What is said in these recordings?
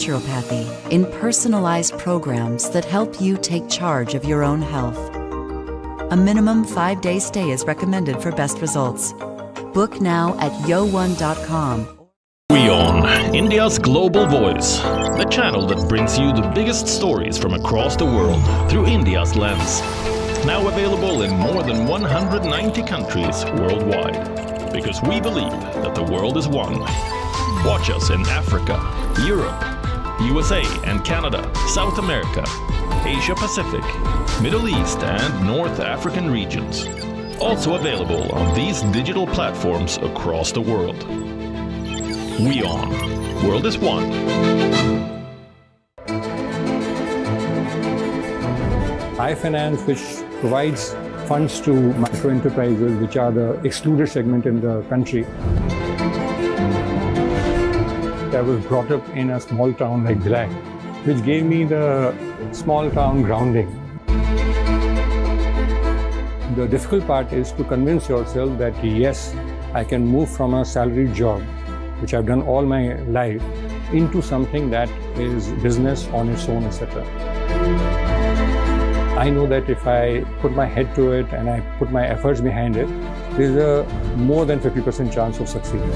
naturopathy in personalized programs that help you take charge of your own health. A minimum 5-day stay is recommended for best results. Book now at yo1.com. WION, India's global voice, the channel that brings you the biggest stories from across the world through India's lens. Now available in more than 190 countries worldwide. Because we believe that the world is one. Watch us in Africa, Europe, USA and Canada, South America, Asia Pacific, Middle East and North African regions. Also available on these digital platforms across the world. WION. World is one. iFinance, which provides funds to micro enterprises, which are the excluded segment in the country. I was brought up in a small town like Bhilai, which gave me the small town grounding. The difficult part is to convince yourself that yes, I can move from a salaried job, which I've done all my life, into something that is business on its own, etc. I know that if I put my head to it and I put my efforts behind it, there's a more than 50% chance of succeeding.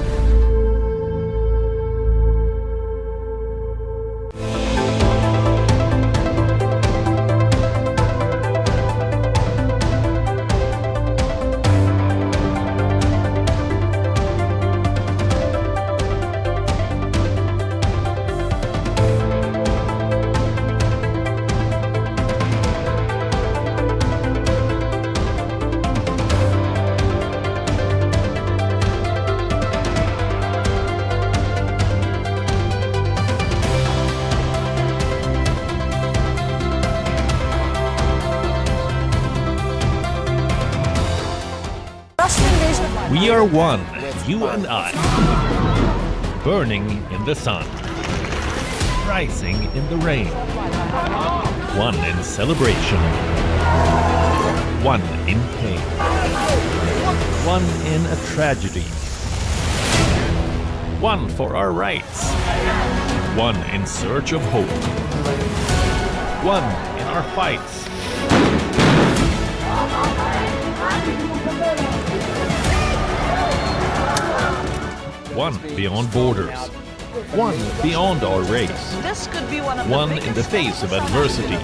We are one, you and I. Burning in the sun. Rising in the rain. One in celebration. One in pain. One in a tragedy. One for our rights. One in search of hope. One in our fights. One beyond borders. One beyond our race. This could be one in the face of adversity.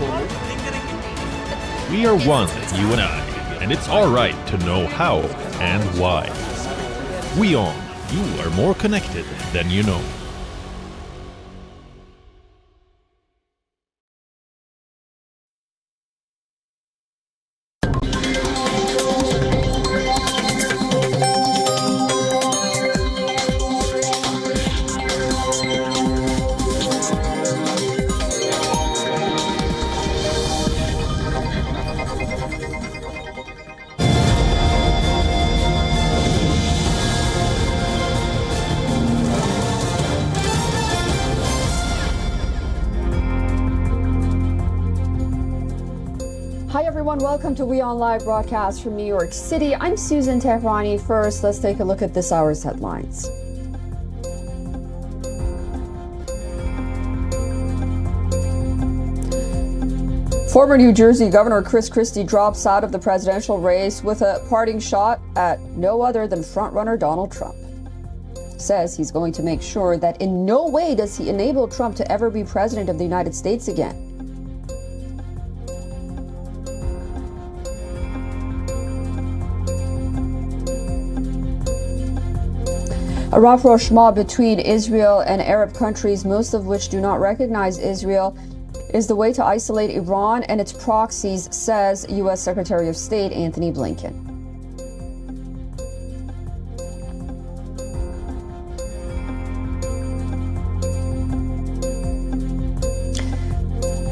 We are one, you and I, and it's our right to know how and why. WION, you are more connected than you know. Hi everyone, welcome to WION Live broadcast from New York City. I'm Susan Tehrani. First, let's take a look at this hour's headlines. Former New Jersey Governor Chris Christie drops out of the presidential race with a parting shot at no other than frontrunner Donald Trump. Says he's going to make sure that in no way does he enable Trump to ever be president of the United States again. A rapprochement mob between Israel and Arab countries, most of which do not recognize Israel, is the way to isolate Iran and its proxies, says U.S. Secretary of State Antony Blinken.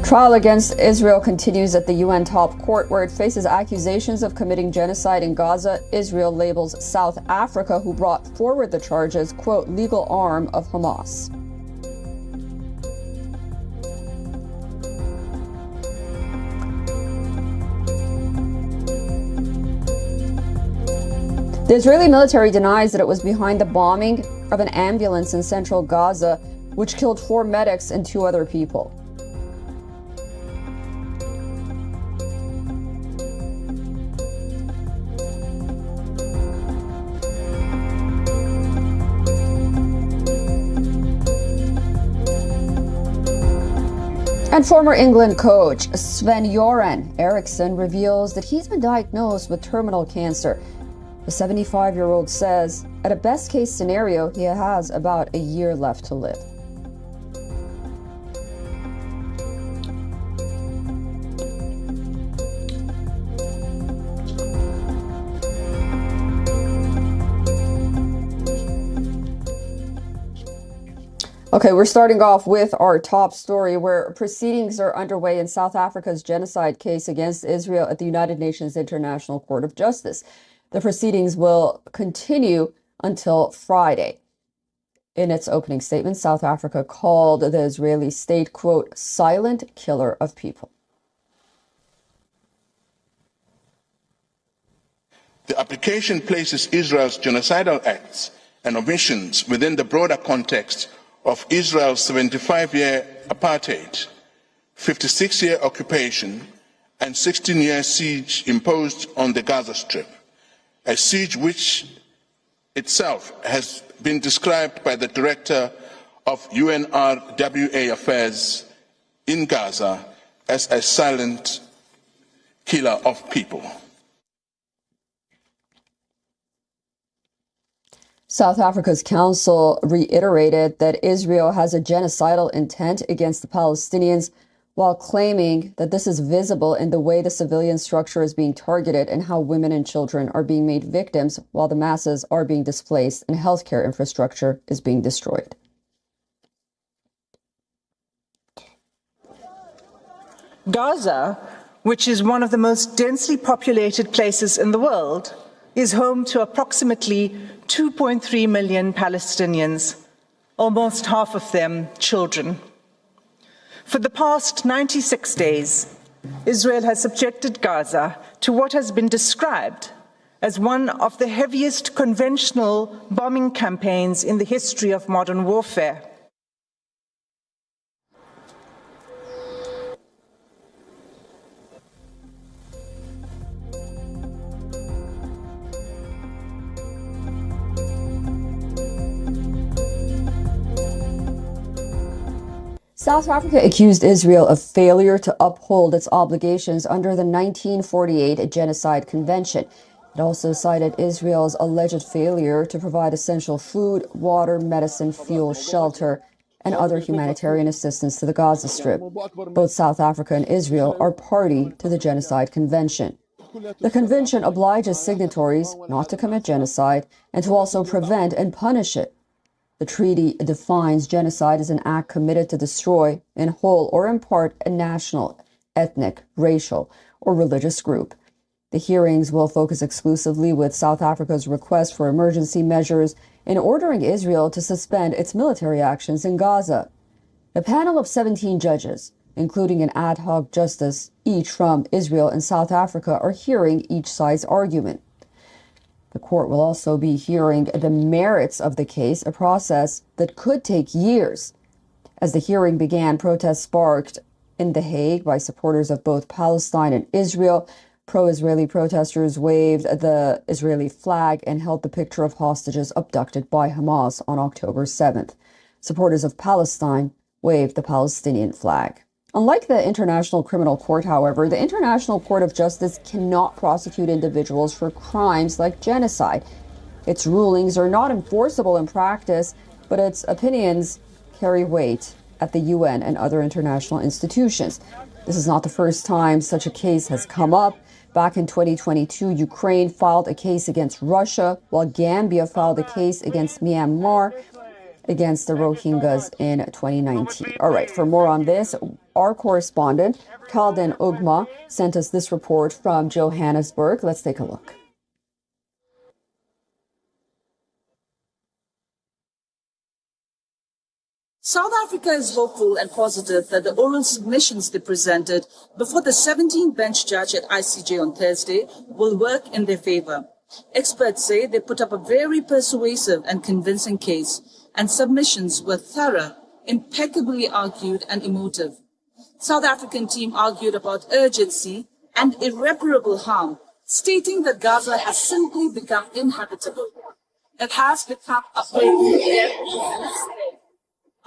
Trial against Israel continues at the UN top court, where it faces accusations of committing genocide in Gaza. Israel labels South Africa, who brought forward the charges, quote, legal arm of Hamas. The Israeli military denies that it was behind the bombing of an ambulance in central Gaza which killed 4 medics and 2 other people. And former England coach Sven-Göran Eriksson reveals that he's been diagnosed with terminal cancer. The 75-year-old says, at a best-case scenario, he has about a year left to live. Okay, we're starting off with our top story, where proceedings are underway in South Africa's genocide case against Israel at the United Nations International Court of Justice. The proceedings will continue until Friday. In its opening statement, South Africa called the Israeli state, quote, silent killer of people. The application places Israel's genocidal acts and omissions within the broader context of Israel's 75-year apartheid, 56-year occupation, and 16-year siege imposed on the Gaza Strip, a siege which itself has been described by the director of UNRWA Affairs in Gaza as a silent killer of people. South Africa's council reiterated that Israel has a genocidal intent against the Palestinians, while claiming that this is visible in the way the civilian structure is being targeted and how women and children are being made victims while the masses are being displaced and healthcare infrastructure is being destroyed. Gaza, which is one of the most densely populated places in the world, is home to approximately 2.3 million Palestinians, almost half of them children. For the past 96 days, Israel has subjected Gaza to what has been described as one of the heaviest conventional bombing campaigns in the history of modern warfare. South Africa accused Israel of failure to uphold its obligations under the 1948 Genocide Convention. It also cited Israel's alleged failure to provide essential food, water, medicine, fuel, shelter, and other humanitarian assistance to the Gaza Strip. Both South Africa and Israel are party to the Genocide Convention. The convention obliges signatories not to commit genocide and to also prevent and punish it. The treaty defines genocide as an act committed to destroy, in whole or in part, a national, ethnic, racial, or religious group. The hearings will focus exclusively with South Africa's request for emergency measures in ordering Israel to suspend its military actions in Gaza. A panel of 17 judges, including an ad hoc justice, each from Israel and South Africa, are hearing each side's argument. The court will also be hearing the merits of the case, a process that could take years. As the hearing began, protests sparked in The Hague by supporters of both Palestine and Israel. Pro-Israeli protesters waved the Israeli flag and held the picture of hostages abducted by Hamas on October 7th. Supporters of Palestine waved the Palestinian flag. Unlike the International Criminal Court, however, the International Court of Justice cannot prosecute individuals for crimes like genocide. Its rulings are not enforceable in practice, but its opinions carry weight at the UN and other international institutions. This is not the first time such a case has come up. Back in 2022, Ukraine filed a case against Russia, while Gambia filed a case against Myanmar against the Rohingyas in 2019. All right, for more on this, our correspondent, Kalden Ugma, sent us this report from Johannesburg. Let's take a look. South Africa is hopeful and positive that the oral submissions they presented before the 17th bench judge at ICJ on Thursday will work in their favor. Experts say they put up a very persuasive and convincing case, and submissions were thorough impeccably argued and emotive. South African team argued about urgency and irreparable harm, stating that Gaza has simply become inhabitable. It has become a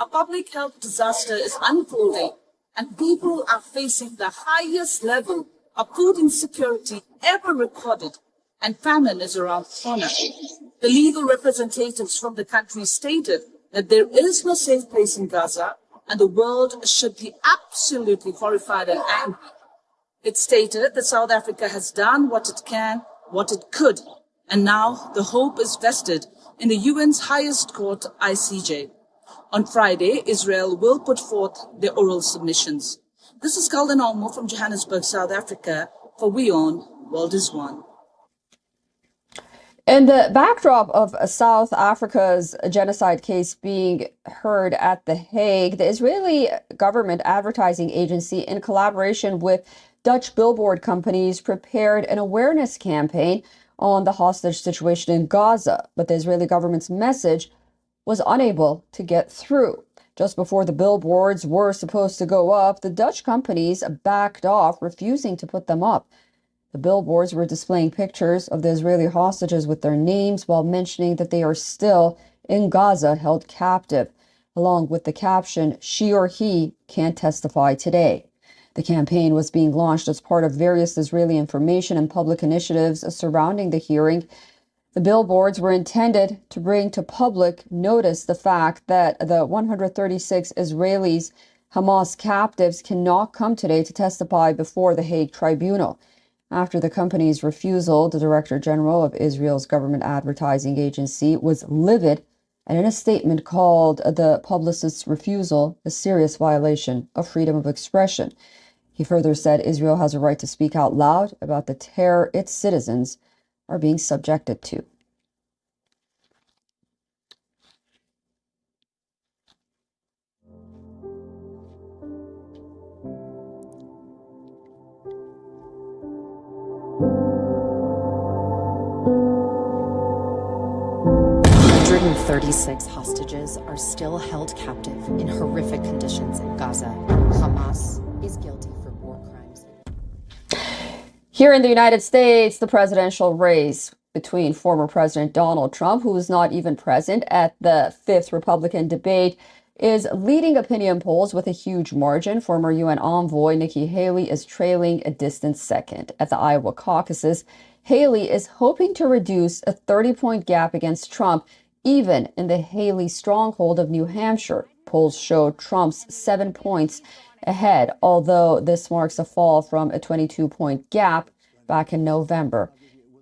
public health disaster is unfolding, and people are facing the highest level of food insecurity ever recorded, and famine is around the corner. The legal representatives from the country stated that there is no safe place in Gaza, and the world should be absolutely horrified and angry. It stated that South Africa has done what it can, what it could, and now the hope is vested in the UN's highest court, ICJ. On Friday, Israel will put forth their oral submissions. This is Calden Olmo from Johannesburg, South Africa, for WION World is One. In the backdrop of South Africa's genocide case being heard at The Hague, the Israeli government advertising agency, in collaboration with Dutch billboard companies, prepared an awareness campaign on the hostage situation in Gaza. But the Israeli government's message was unable to get through. Just before the billboards were supposed to go up, the Dutch companies backed off, refusing to put them up. The billboards were displaying pictures of the Israeli hostages with their names while mentioning that they are still in Gaza, held captive, along with the caption, "She or he can't testify today." The campaign was being launched as part of various Israeli information and public initiatives surrounding the hearing. The billboards were intended to bring to public notice the fact that the 136 Israelis Hamas captives cannot come today to testify before the Hague Tribunal. After the company's refusal, the Director General of Israel's government advertising agency was livid and in a statement called the publicist's refusal a serious violation of freedom of expression. He further said Israel has a right to speak out loud about the terror its citizens are being subjected to. And 36 hostages are still held captive in horrific conditions in Gaza. Hamas is guilty for war crimes. Here in the United States, the presidential race between former President Donald Trump, who was not even present at the fifth Republican debate, is leading opinion polls with a huge margin. Former UN envoy Nikki Haley is trailing a distant second. At the Iowa caucuses, Haley is hoping to reduce a 30-point gap against Trump, even in the Haley stronghold of New Hampshire. Polls show Trump's 7 points ahead, although this marks a fall from a 22-point gap back in November.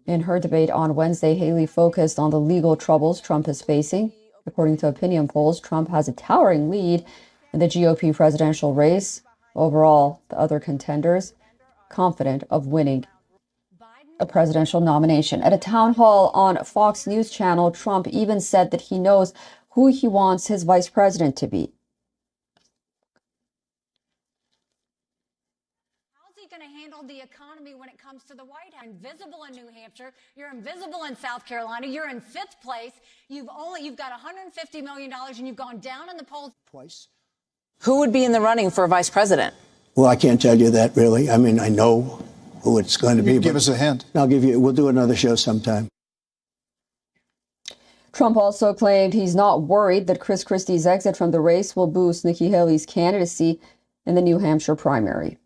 In her debate on Wednesday, Haley focused on the legal troubles Trump is facing. According to opinion polls, Trump has a towering lead in the GOP presidential race. Overall, the other contenders confident of winning a presidential nomination. At a town hall on Fox News Channel, Trump even said that he knows who he wants his vice president to be. How's he going to handle the economy when it comes to the White House? You're invisible in New Hampshire. You're invisible in South Carolina. You're in fifth place. You've got $150 million and you've gone down in the polls twice. Who would be in the running for vice president? Well, I can't tell you that really. I mean, I know who it's going to be. Give us a hint. We'll do another show sometime. Trump also claimed he's not worried that Chris Christie's exit from the race will boost Nikki Haley's candidacy in the New Hampshire primary.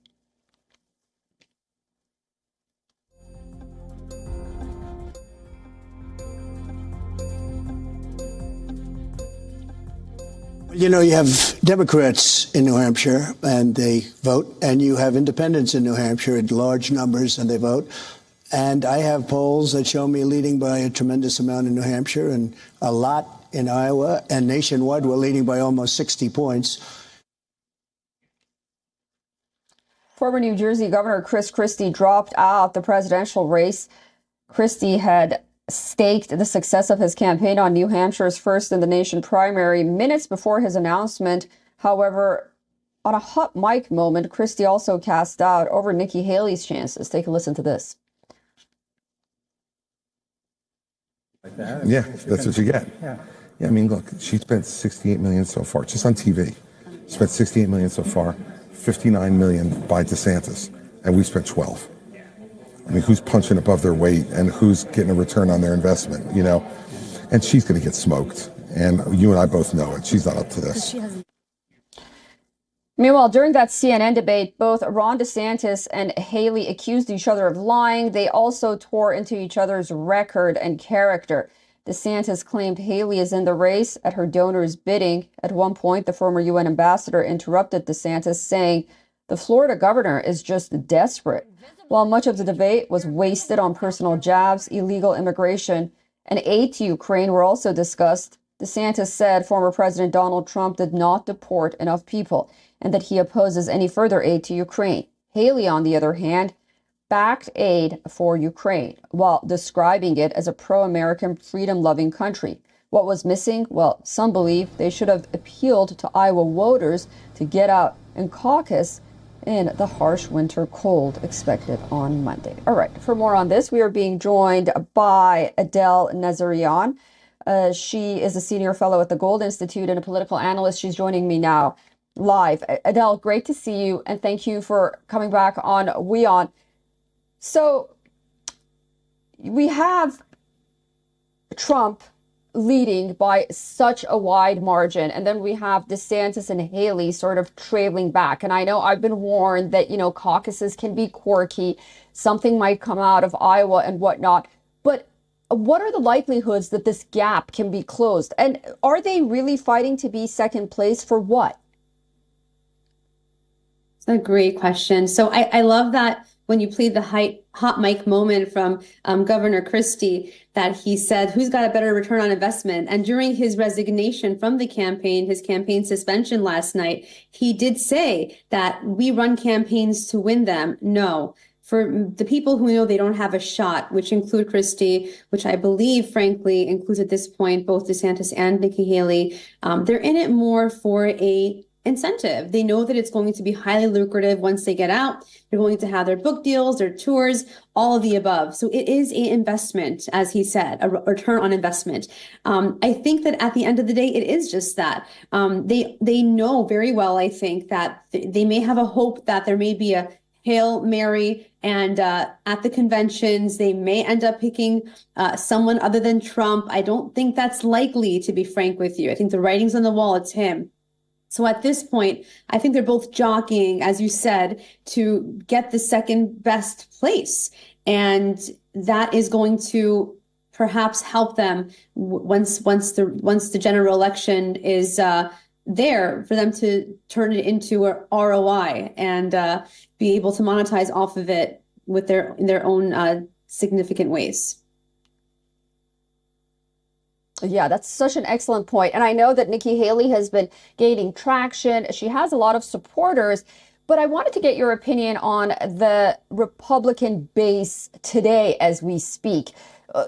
You know, you have Democrats in New Hampshire, and they vote, and you have independents in New Hampshire in large numbers, and they vote. And I have polls that show me leading by a tremendous amount in New Hampshire and a lot in Iowa, and nationwide we're leading by almost 60 points. Former New Jersey Governor Chris Christie dropped out the presidential race. Christie had staked the success of his campaign on New Hampshire's first in the nation primary minutes before his announcement. However, on a hot mic moment, Christie also cast doubt over Nikki Haley's chances. Take a listen to this. Yeah, that's what you get. Yeah. Yeah, I mean, look, she spent $68 million so far, just on TV. Spent $68 million so far, $59 million by DeSantis, and we spent 12. I mean, who's punching above their weight and who's getting a return on their investment, you know? And she's going to get smoked. And you and I both know it. She's not up to this. Meanwhile, during that CNN debate, both Ron DeSantis and Haley accused each other of lying. They also tore into each other's record and character. DeSantis claimed Haley is in the race at her donor's bidding. At one point, the former UN ambassador interrupted DeSantis, saying the Florida governor is just desperate. While much of the debate was wasted on personal jabs, illegal immigration, and aid to Ukraine were also discussed, DeSantis said former President Donald Trump did not deport enough people and that he opposes any further aid to Ukraine. Haley, on the other hand, backed aid for Ukraine while describing it as a pro-American, freedom-loving country. What was missing? Well, some believe they should have appealed to Iowa voters to get out and caucus in the harsh winter cold expected on Monday. All right, for more on this, we are being joined by Adele Nazarian. She is a senior fellow at the Gold Institute and a political analyst. She's joining me now live. Adele, great to see you, and thank you for coming back on WION. So we have Trump leading by such a wide margin, and then we have DeSantis and Haley sort of trailing back. And I know I've been warned that, you know, caucuses can be quirky. Something might come out of Iowa and whatnot. But what are the likelihoods that this gap can be closed? And are they really fighting to be second place for what? It's a great question. So I love that when you played the hot mic moment from Governor Christie, that he said, who's got a better return on investment? And during his resignation from the campaign, his campaign suspension last night, he did say that we run campaigns to win them. No. For the people who know they don't have a shot, which include Christie, which I believe, frankly, includes at this point both DeSantis and Nikki Haley, they're in it more for a incentive. They know that it's going to be highly lucrative once they get out. They're going to have their book deals, their tours, all of the above. So it is an investment, as he said, a return on investment. I think that at the end of the day, it is just that. They know very well, I think, that they may have a hope that there may be a Hail Mary, and at the conventions, they may end up picking someone other than Trump. I don't think that's likely, to be frank with you. I think the writing's on the wall, it's him. So at this point, I think they're both jockeying, as you said, to get the second best place. And that is going to perhaps help them once the general election is there, for them to turn it into a ROI and be able to monetize off of it with in their own significant ways. Yeah, that's such an excellent point. And I know that Nikki Haley has been gaining traction. She has a lot of supporters, but I wanted to get your opinion on the Republican base today as we speak.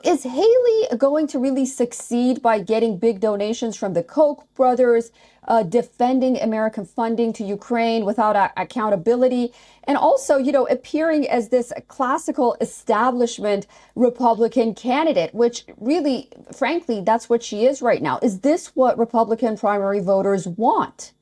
Is Haley going to really succeed by getting big donations from the Koch brothers, defending American funding to Ukraine without accountability, and also, you know, appearing as this classical establishment Republican candidate, which really, frankly, that's what she is right now. Is this what Republican primary voters want?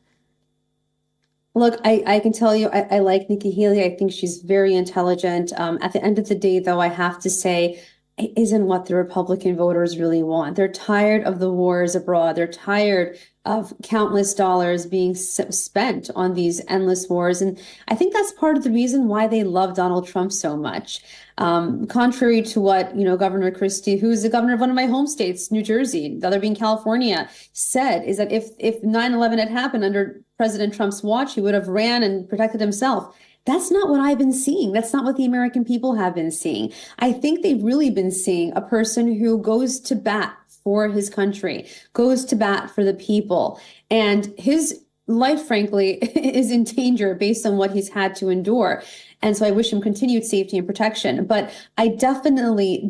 Look, I can tell you, I like Nikki Haley. I think she's very intelligent. At the end of the day, though, I have to say, it isn't what the Republican voters really want. They're tired of the wars abroad. They're tired of countless dollars being spent on these endless wars. And I think that's part of the reason why they love Donald Trump so much. Contrary to what, Governor Christie, who's the governor of one of my home states, New Jersey, the other being California, said, is that if 9/11 had happened under President Trump's watch, he would have ran and protected himself. That's not what I've been seeing. That's not what the American people have been seeing. I think they've really been seeing a person who goes to bat for his country, goes to bat for the people. And his life, frankly, is in danger based on what he's had to endure. And so I wish him continued safety and protection. But I definitely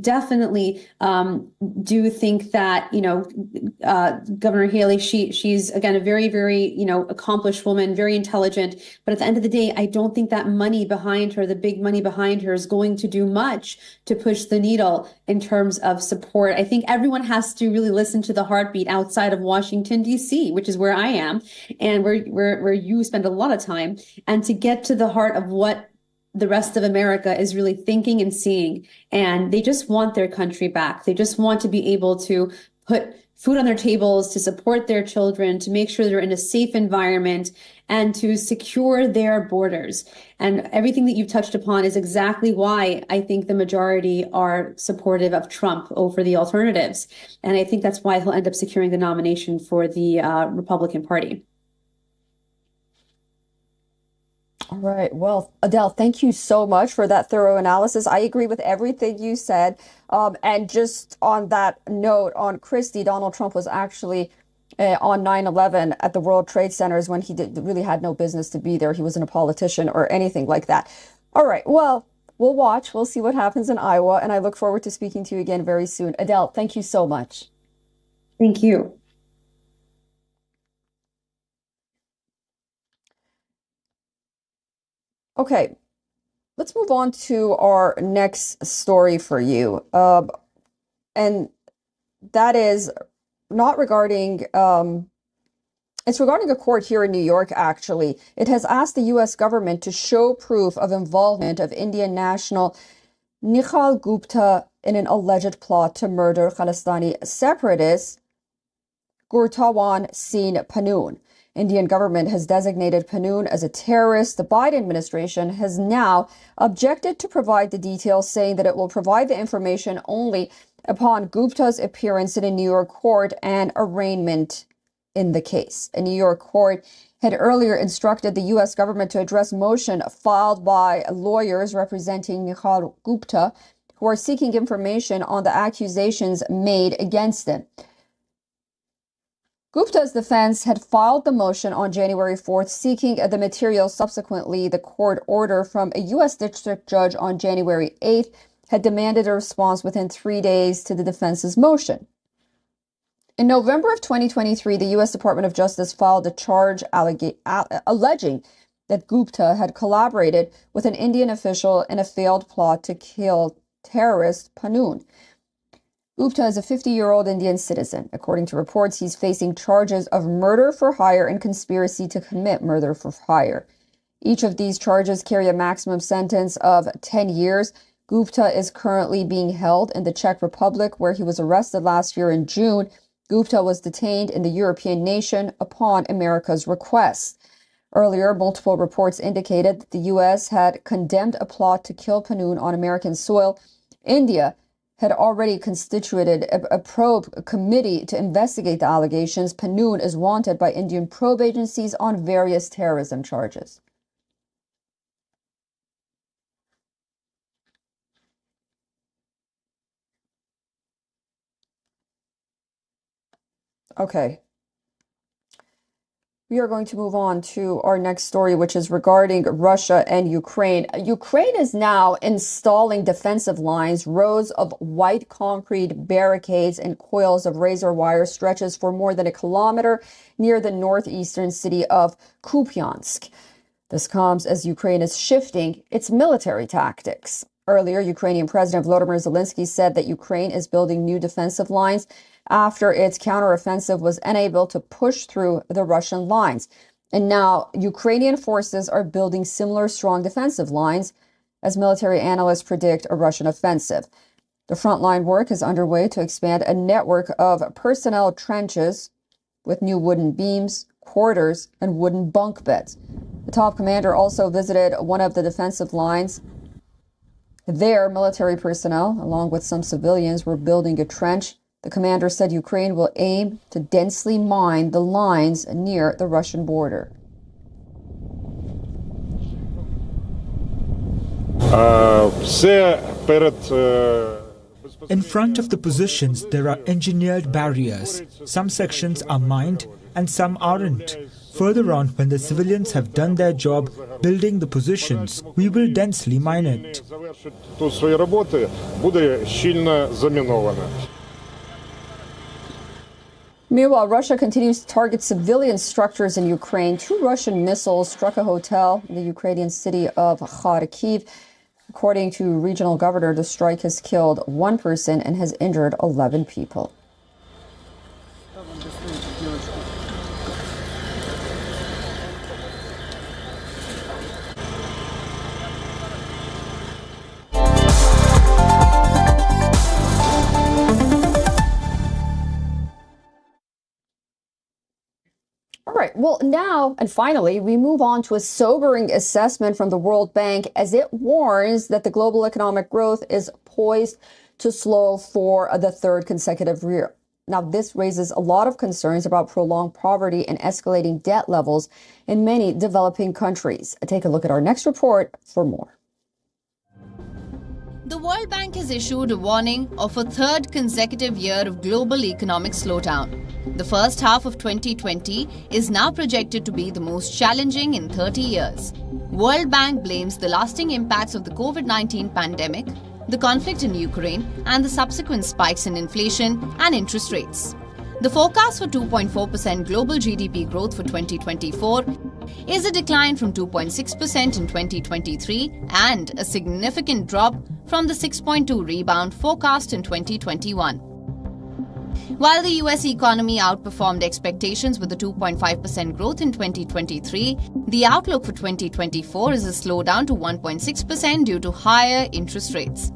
do think that, Governor Haley, she's again a very, very, accomplished woman, very intelligent. But at the end of the day, I don't think that money behind her, the big money behind her, is going to do much to push the needle in terms of support. I think everyone has to really listen to the heartbeat outside of Washington, D.C., which is where I am and where you spend a lot of time, and to get to the heart of what the rest of America is really thinking and seeing. And they just want their country back. They just want to be able to put food on their tables, to support their children, to make sure they're in a safe environment, and to secure their borders. And everything that you've touched upon is exactly why I think the majority are supportive of Trump over the alternatives. And I think that's why he'll end up securing the nomination for the Republican Party. All right. Well, Adele, thank you so much for that thorough analysis. I agree with everything you said. And just on that note, on Christie, Donald Trump was actually on 9/11 at the World Trade Centers when he really had no business to be there. He wasn't a politician or anything like that. All right. Well, we'll watch. We'll see what happens in Iowa. And I look forward to speaking to you again very soon. Adele, thank you so much. Thank you. Okay, let's move on to our next story for you. And that is not regarding, it's regarding a court here in New York, actually. It has asked the U.S. government to show proof of involvement of Indian national Nikhil Gupta in an alleged plot to murder Khalistani separatist Gurtawan Singh Pannoon. Indian government has designated Pannoon as a terrorist. The Biden administration has now objected to provide the details, saying that it will provide the information only upon Gupta's appearance in a New York court and arraignment in the case. A New York court had earlier instructed the U.S. government to address motion filed by lawyers representing Nikhil Gupta, who are seeking information on the accusations made against him. Gupta's defense had filed the motion on January 4th, seeking the material. Subsequently, the court order from a U.S. district judge on January 8th had demanded a response within 3 days to the defense's motion. In November of 2023, the U.S. Department of Justice filed a charge alleging that Gupta had collaborated with an Indian official in a failed plot to kill terrorist Pannoon. Gupta is a 50-year-old Indian citizen. According to reports, he's facing charges of murder for hire and conspiracy to commit murder for hire. Each of these charges carry a maximum sentence of 10 years. Gupta is currently being held in the Czech Republic, where he was arrested last year in June. Gupta was detained in the European nation upon America's request. Earlier, multiple reports indicated that the U.S. had condemned a plot to kill Pannoon on American soil. India had already constituted a probe committee to investigate the allegations. Pannoon is wanted by Indian probe agencies on various terrorism charges. Okay. We are going to move on to our next story, which is regarding Russia and Ukraine. Ukraine is now installing defensive lines. Rows of white concrete barricades and coils of razor wire stretches for more than a kilometer near the northeastern city of Kupiansk. This comes as Ukraine is shifting its military tactics. Earlier, Ukrainian President Volodymyr Zelensky said that Ukraine is building new defensive lines after its counteroffensive was unable to push through the Russian lines. And now Ukrainian forces are building similar strong defensive lines as military analysts predict a Russian offensive. The frontline work is underway to expand a network of personnel trenches with new wooden beams, quarters, and wooden bunk beds. The top commander also visited one of the defensive lines. There, military personnel, along with some civilians, were building a trench. The commander said Ukraine will aim to densely mine the lines near the Russian border. In front of the positions, there are engineered barriers. Some sections are mined, and some aren't. Further on, when the civilians have done their job building the positions, we will densely mine it. Meanwhile, Russia continues to target civilian structures in Ukraine. 2 Russian missiles struck a hotel in the Ukrainian city of Kharkiv. According to regional governor, the strike has killed 1 person and has injured 11 people. All right. Well, now and finally, we move on to a sobering assessment from the World Bank as it warns that the global economic growth is poised to slow for the 3rd consecutive year. Now, this raises a lot of concerns about prolonged poverty and escalating debt levels in many developing countries. Take a look at our next report for more. The World Bank has issued a warning of a 3rd consecutive year of global economic slowdown. The first half of 2020 is now projected to be the most challenging in 30 years. World Bank blames the lasting impacts of the COVID-19 pandemic, the conflict in Ukraine, and the subsequent spikes in inflation and interest rates. The forecast for 2.4% global GDP growth for 2024 is a decline from 2.6% in 2023 and a significant drop from the 6.2% rebound forecast in 2021. While the US economy outperformed expectations with a 2.5% growth in 2023, the outlook for 2024 is a slowdown to 1.6% due to higher interest rates.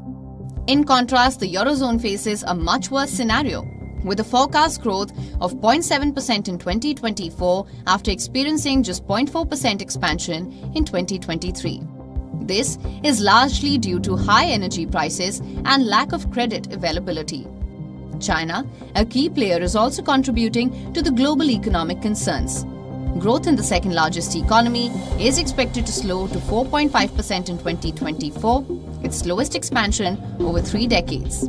In contrast, the Eurozone faces a much worse scenario, with a forecast growth of 0.7% in 2024 after experiencing just 0.4% expansion in 2023. This is largely due to high energy prices and lack of credit availability. China, a key player, is also contributing to the global economic concerns. Growth in the 2nd largest economy is expected to slow to 4.5% in 2024, its slowest expansion over 3 decades.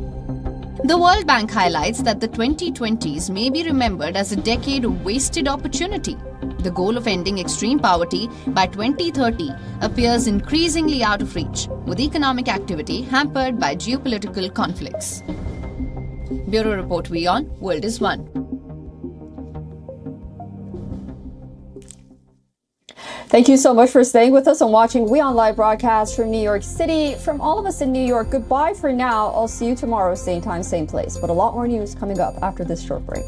The World Bank highlights that the 2020s may be remembered as a decade of wasted opportunity. The goal of ending extreme poverty by 2030 appears increasingly out of reach, with economic activity hampered by geopolitical conflicts. Bureau Report WION, World is One. Thank you so much for staying with us and watching WION Live broadcast from New York City. From all of us in New York, goodbye for now. I'll see you tomorrow, same time, same place. But a lot more news coming up after this short break.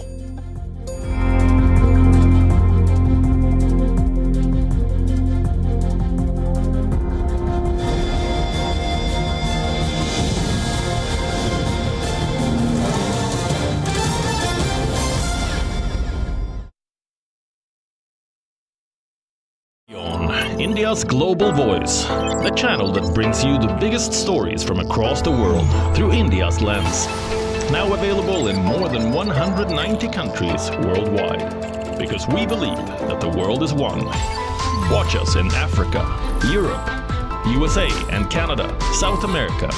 India's Global Voice, the channel that brings you the biggest stories from across the world through India's lens. Now available in more than 190 countries worldwide. Because we believe that the world is one. Watch us in Africa, Europe, USA and Canada, South America,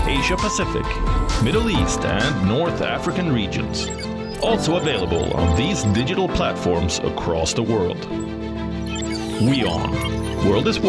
Asia Pacific, Middle East and North African regions. Also available on these digital platforms across the world. WION, World is One.